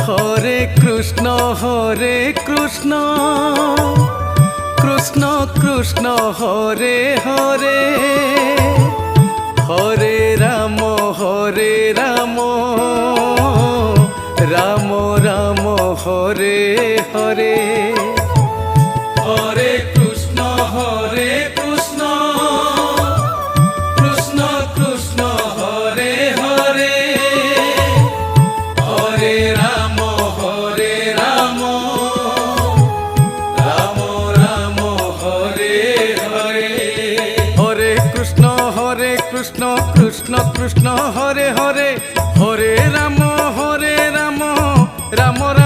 Hare Krishna Krishna Krishna Hare Hare Hare Ram Ram Ram Hare Hare Hare Krishna Krishna Krishna Hare Hare Hare Ram Ram Ram Hare Hare Hare Krishna Krishna Krishna Hare Hare Hare Ram Ram Ram